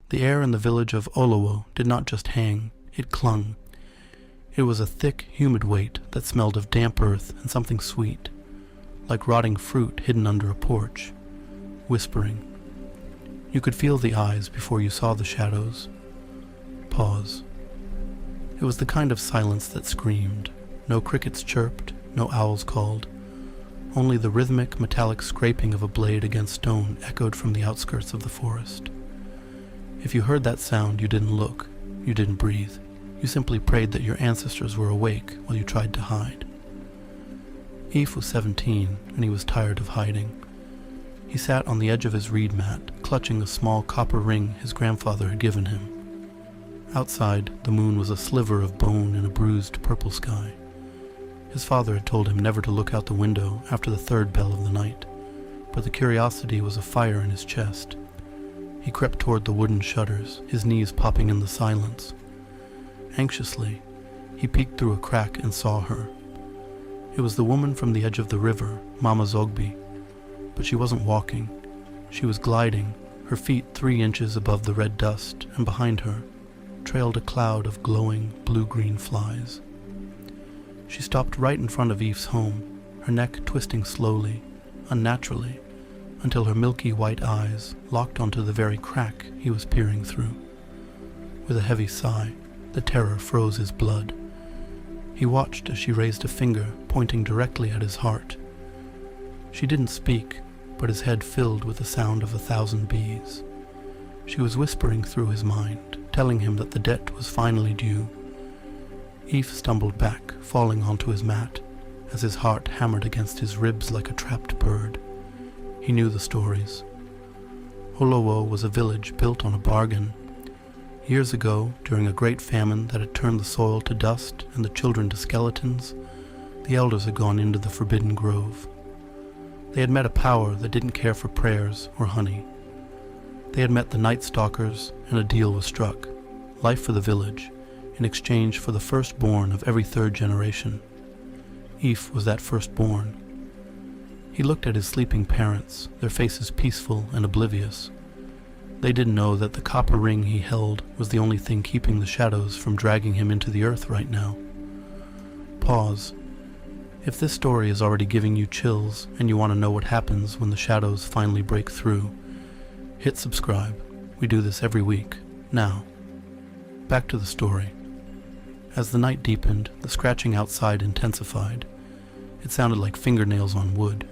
The air in the village of Olowo did not just hang, it clung. It was a thick, humid weight that smelled of damp earth and something sweet, like rotting fruit hidden under a porch, whispering. You could feel the eyes before you saw the shadows. Pause. It was the kind of silence that screamed. No crickets chirped, no owls called. Only the rhythmic, metallic scraping of a blade against stone echoed from the outskirts of the forest. If you heard that sound, you didn't look, you didn't breathe. You simply prayed that your ancestors were awake while you tried to hide. Eve was 17, and he was tired of hiding. He sat on the edge of his reed mat, clutching a small copper ring his grandfather had given him. Outside, the moon was a sliver of bone in a bruised purple sky. His father had told him never to look out the window after the third bell of the night, but the curiosity was a fire in his chest. He crept toward the wooden shutters, his knees popping in the silence. Anxiously, he peeked through a crack and saw her. It was the woman from the edge of the river, Mama Zogby, but she wasn't walking. She was gliding, her feet 3 inches above the red dust, and behind her trailed a cloud of glowing blue-green flies. She stopped right in front of Eve's home, her neck twisting slowly, unnaturally, until her milky white eyes locked onto the very crack he was peering through. With a heavy sigh, the terror froze his blood. He watched as she raised a finger pointing directly at his heart. She didn't speak, but his head filled with the sound of 1,000 bees. She was whispering through his mind, telling him that the debt was finally due. Eve stumbled back, falling onto his mat, as his heart hammered against his ribs like a trapped bird. He knew the stories. Olowo was a village built on a bargain. Years ago, during a great famine that had turned the soil to dust and the children to skeletons, the elders had gone into the forbidden grove. They had met a power that didn't care for prayers or honey. They had met the Night Stalkers, and a deal was struck. Life for the village, in exchange for the firstborn of every third generation. Eve was that firstborn. He looked at his sleeping parents, their faces peaceful and oblivious. They didn't know that the copper ring he held was the only thing keeping the shadows from dragging him into the earth right now. Pause. If this story is already giving you chills and you want to know what happens when the shadows finally break through, hit subscribe. We do this every week. Now, back to the story. As the night deepened, the scratching outside intensified. It sounded like fingernails on wood.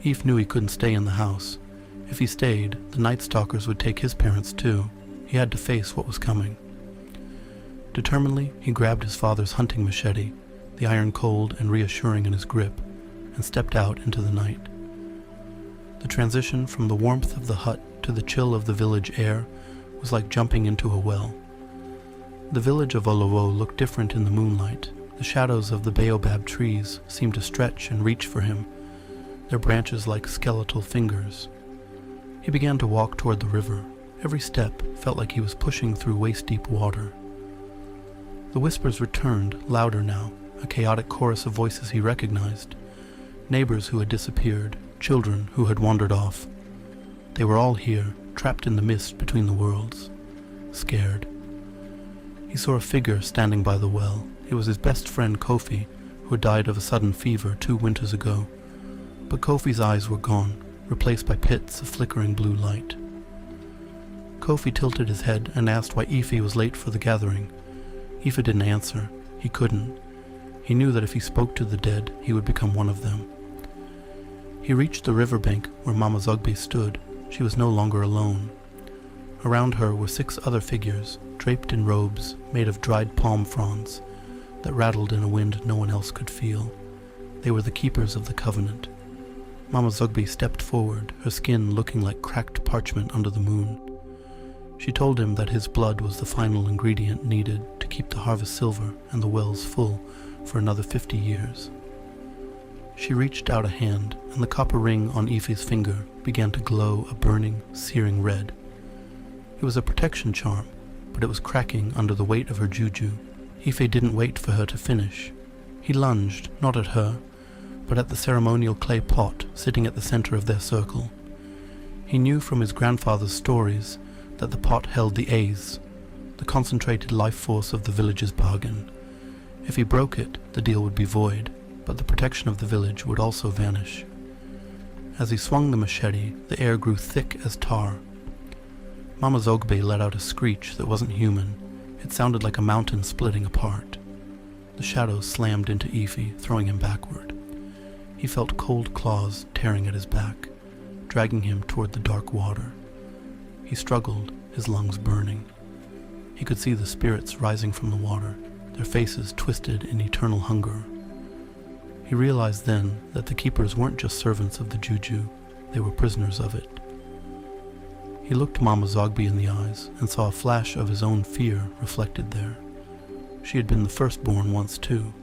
Eve knew he couldn't stay in the house. If he stayed, the Night Stalkers would take his parents too. He had to face what was coming. Determinedly, he grabbed his father's hunting machete, the iron cold and reassuring in his grip, and stepped out into the night. The transition from the warmth of the hut to the chill of the village air was like jumping into a well. The village of Olowo looked different in the moonlight. The shadows of the baobab trees seemed to stretch and reach for him, their branches like skeletal fingers. He began to walk toward the river. Every step felt like he was pushing through waist-deep water. The whispers returned, louder now, a chaotic chorus of voices he recognized. Neighbors who had disappeared, children who had wandered off. They were all here, trapped in the mist between the worlds, scared. He saw a figure standing by the well. It was his best friend Kofi, who had died of a sudden fever 2 winters ago. But Kofi's eyes were gone, replaced by pits of flickering blue light. Kofi tilted his head and asked why Ife was late for the gathering. Ife didn't answer. He couldn't. He knew that if he spoke to the dead, he would become one of them. He reached the riverbank where Mama Zogby stood. She was no longer alone. Around her were 6 other figures, draped in robes made of dried palm fronds that rattled in a wind no one else could feel. They were the keepers of the covenant. Mama Zogby stepped forward, her skin looking like cracked parchment under the moon. She told him that his blood was the final ingredient needed to keep the harvest silver and the wells full for another 50 years. She reached out a hand, and the copper ring on Ife's finger began to glow a burning, searing red. It was a protection charm, but it was cracking under the weight of her juju. Ife didn't wait for her to finish. He lunged, not at her, but at the ceremonial clay pot sitting at the center of their circle. He knew from his grandfather's stories that the pot held the A's, the concentrated life force of the village's bargain. If he broke it, the deal would be void, but the protection of the village would also vanish. As he swung the machete, the air grew thick as tar. Mama Zogbe let out a screech that wasn't human. It sounded like a mountain splitting apart. The shadows slammed into Ife, throwing him backward. He felt cold claws tearing at his back, dragging him toward the dark water. He struggled, his lungs burning. He could see the spirits rising from the water, their faces twisted in eternal hunger. He realized then that the keepers weren't just servants of the Juju, they were prisoners of it. He looked Mama Zogby in the eyes and saw a flash of his own fear reflected there. She had been the firstborn once too.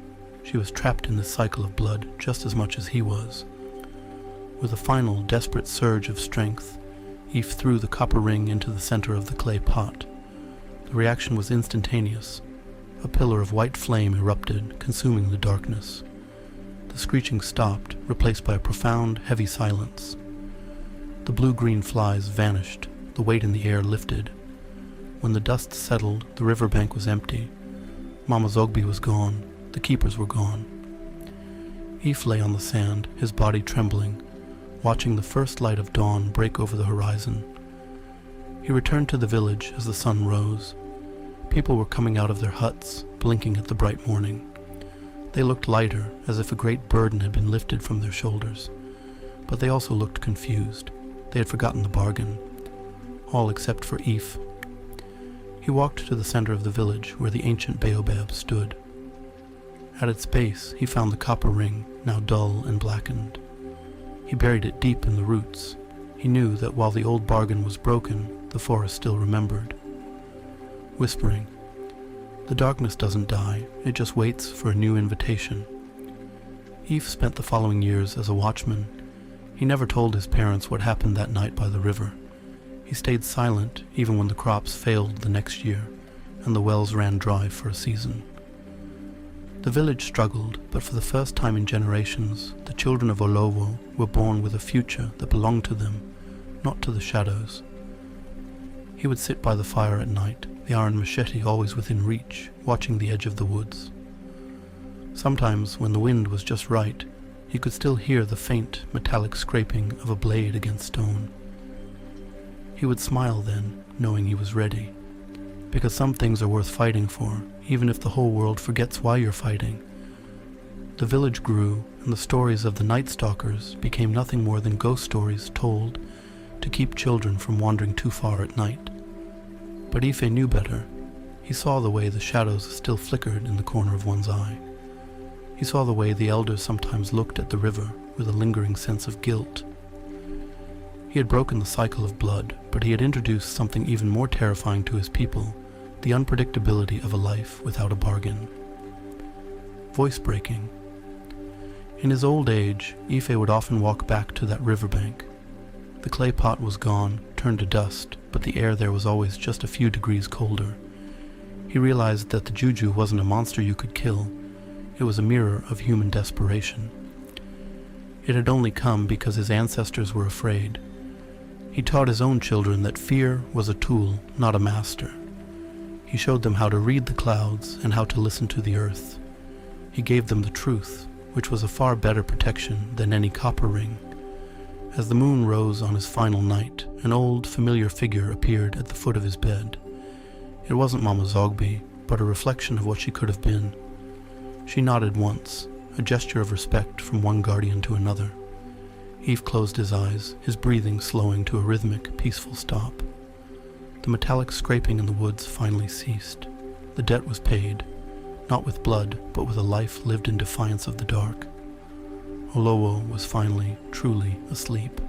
She was trapped in this cycle of blood just as much as he was. With a final, desperate surge of strength, Eve threw the copper ring into the center of the clay pot. The reaction was instantaneous. A pillar of white flame erupted, consuming the darkness. The screeching stopped, replaced by a profound, heavy silence. The blue-green flies vanished, the weight in the air lifted. When the dust settled, the riverbank was empty. Mama Zogby was gone. The keepers were gone. Eve lay on the sand, his body trembling, watching the first light of dawn break over the horizon. He returned to the village as the sun rose. People were coming out of their huts, blinking at the bright morning. They looked lighter, as if a great burden had been lifted from their shoulders. But they also looked confused. They had forgotten the bargain. All except for Eve. He walked to the center of the village where the ancient baobab stood. At its base, he found the copper ring, now dull and blackened. He buried it deep in the roots. He knew that while the old bargain was broken, the forest still remembered. Whispering, "The darkness doesn't die, it just waits for a new invitation." Eve spent the following years as a watchman. He never told his parents what happened that night by the river. He stayed silent even when the crops failed the next year, and the wells ran dry for a season. The village struggled, but for the first time in generations, the children of Olowo were born with a future that belonged to them, not to the shadows. He would sit by the fire at night, the iron machete always within reach, watching the edge of the woods. Sometimes, when the wind was just right, he could still hear the faint, metallic scraping of a blade against stone. He would smile then, knowing he was ready. Because some things are worth fighting for, even if the whole world forgets why you're fighting. The village grew, and the stories of the Night Stalkers became nothing more than ghost stories told to keep children from wandering too far at night. But Ife knew better. He saw the way the shadows still flickered in the corner of one's eye. He saw the way the elders sometimes looked at the river with a lingering sense of guilt. He had broken the cycle of blood, but he had introduced something even more terrifying to his people, the unpredictability of a life without a bargain. Voice breaking. In his old age, Ife would often walk back to that riverbank. The clay pot was gone, turned to dust, but the air there was always just a few degrees colder. He realized that the Juju wasn't a monster you could kill. It was a mirror of human desperation. It had only come because his ancestors were afraid. He taught his own children that fear was a tool, not a master. He showed them how to read the clouds and how to listen to the earth. He gave them the truth, which was a far better protection than any copper ring. As the moon rose on his final night, an old, familiar figure appeared at the foot of his bed. It wasn't Mama Zogby, but a reflection of what she could have been. She nodded once, a gesture of respect from one guardian to another. Eve closed his eyes, his breathing slowing to a rhythmic, peaceful stop. The metallic scraping in the woods finally ceased. The debt was paid, not with blood, but with a life lived in defiance of the dark. Olowo was finally, truly asleep.